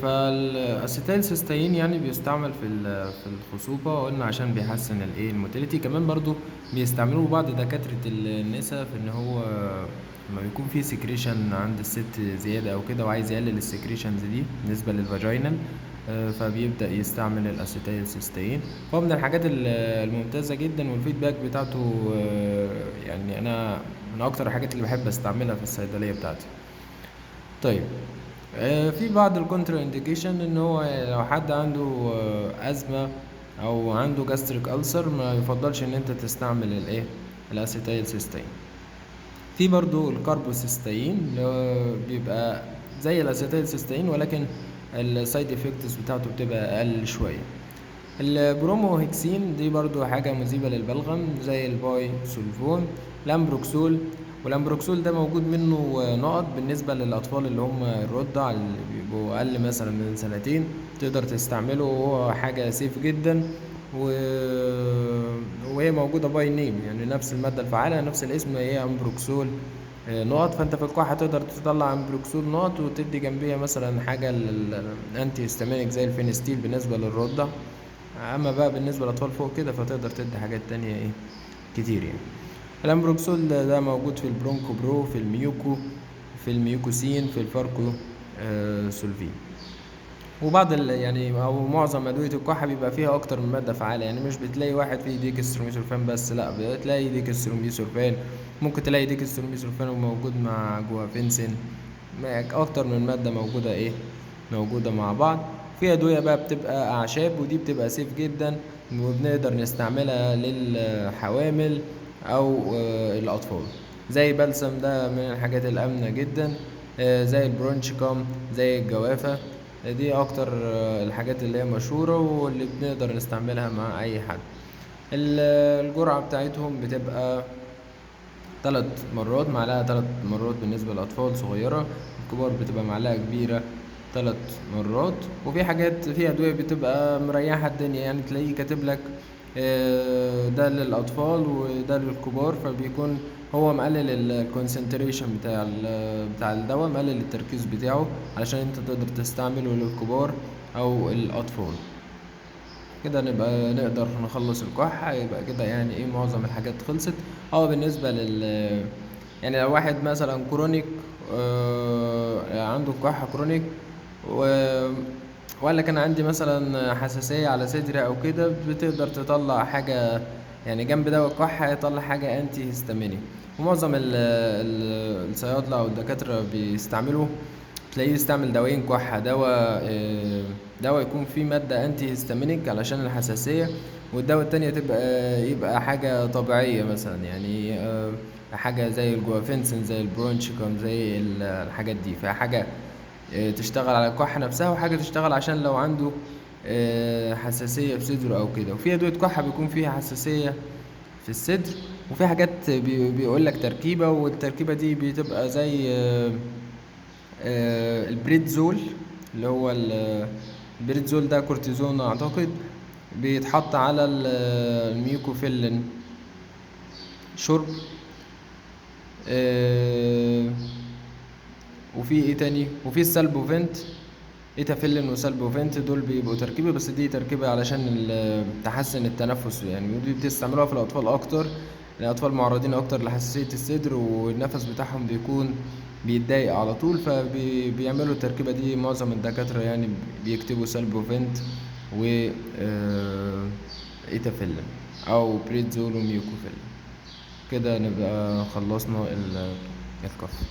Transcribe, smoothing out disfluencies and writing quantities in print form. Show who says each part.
Speaker 1: فالاسيتايل سيستين يعني بيستعمل في الخصوبة، قلنا عشان بيحسن الموتيليتي. كمان برضو بيستعملوه بعض دكاترة النساء في ان هو لما بيكون في سكريشن عند الست زيادة او كده وعايز يقلل السكريشنز دي بالنسبة للفاجينال، فبيبدأ يستعمل الاسيتايل سيستين. هو من الحاجات الممتازة جدا، والفيدباك بتاعته يعني انا من اكتر الحاجات اللي بحب استعملها في الصيدلية بتاعتي. طيب، في بعض الكونترا انديكيشن ان هو لو حد عنده ازمه او عنده جاستريك ألسر، ما يفضلش ان انت تستعمل الاسيتايل سيستين. في برضو الكاربوسيستين اللي هو بيبقى زي الاسيتايل سيستين، ولكن السايد افكتس بتاعته بتبقى اقل شويه. البروموهكسين دي برضو حاجة مذيبة للبلغم زي الباي سولفون. الامبروكسول، والامبروكسول ده موجود منه نقط بالنسبة للأطفال اللي هم الرضع اللي بيبقوا أقل مثلا من سنتين، تقدر تستعمله وهو حاجة سيف جدا. و... وهي موجودة باي نيم، يعني نفس المادة الفعالة نفس الاسم، هي امبروكسول نقط. فانت في الكحة تقدر تطلع امبروكسول نقط وتدي جنبيها مثلا حاجة للانتي هيستامينيك زي الفينستيل بالنسبة للرضع. اما بقى بالنسبه للاطفال فوق كده فتقدر تدي حاجات تانية كتير يعني. الامبروكسول ده موجود في البرونكو برو، في الميوكو، في الميوكوسين، في الفاركو سولفين. وبعض يعني او معظم ادويه الكحه بيبقى فيها اكتر من ماده فعاله، يعني مش بتلاقي واحد فيه ديكستروميثورفان بس، لا بتلاقي ديكستروميثورفان، ممكن تلاقي ديكستروميثورفان موجود مع جوافينسين، اكتر من ماده موجوده موجوده مع بعض. في ادويه بقى بتبقى اعشاب، ودي بتبقى سيف جدا وبنقدر نستعملها للحوامل او الاطفال، زي بلسم ده من الحاجات الامنه جدا، زي البرونشيكام، زي الجوافه. دي اكتر الحاجات اللي هي مشهورة واللي بنقدر نستعملها مع اي حد. الجرعة بتاعتهم بتبقى 3 مرات، معلقة 3 مرات بالنسبة لأطفال صغيرة. الكبار بتبقى معلقة كبيرة 3 مرات. وفي حاجات، في أدوية بتبقى مريحة الدنيا، يعني تلاقيه كاتب لك ده للأطفال وده للكبار، فبيكون هو مقلل الكونسنتريشن بتاع الدواء، مقلل التركيز بتاعه علشان انت تقدر تستعمله للكبار أو الأطفال. كده نبقى نقدر نخلص الكحة، يبقى كده يعني معظم الحاجات خلصت. بالنسبة يعني لو واحد مثلا كرونيك، عنده كحة كرونيك، و ولا كان عندي مثلا حساسية على صدري او كده، بتقدر تطلع حاجة يعني جنب دواء الكحة، يطلع حاجة انتي هيستاميني. ومعظم الصيادلة او الدكاترة بيستعملوا، تلاقيه يستعمل دوايين كحة، دواء يكون فيه مادة انتي هيستامينيك علشان الحساسية، والدواء التانية يبقى حاجة طبيعية مثلا، يعني حاجة زي الجوافنسين، زي البرونشيكوم، زي الحاجات دي، فحاجة تشتغل على الكحة نفسها، وحاجة تشتغل عشان لو عنده حساسية في صدره أو كده. وفي أدوية كحة بيكون فيها حساسية في الصدر، وفي حاجات بيقول لك تركيبة، والتركيبة دي بتبقى زي البريدزول، اللي هو البريدزول ده كورتيزون أعتقد، بيتحط على الميوكوفيلين شرب. آه، وفي ايه تاني، وفي السالبوفنت، ايتافيلين وسالبوفنت، دول بيبقوا تركيبة، بس دي تركيبة علشان تحسن التنفس يعني، ودي بتستعملوها في الأطفال أكتر. الأطفال معرضين أكتر لحساسية الصدر، والنفس بتاعهم بيكون بيتضايق على طول، فبيعملوا التركيبة دي. معظم الدكاترة يعني بيكتبوا سالبوفنت و ايتافيلين أو بريدزول وميوكوفيلين. كده نبقى خلصنا الكف.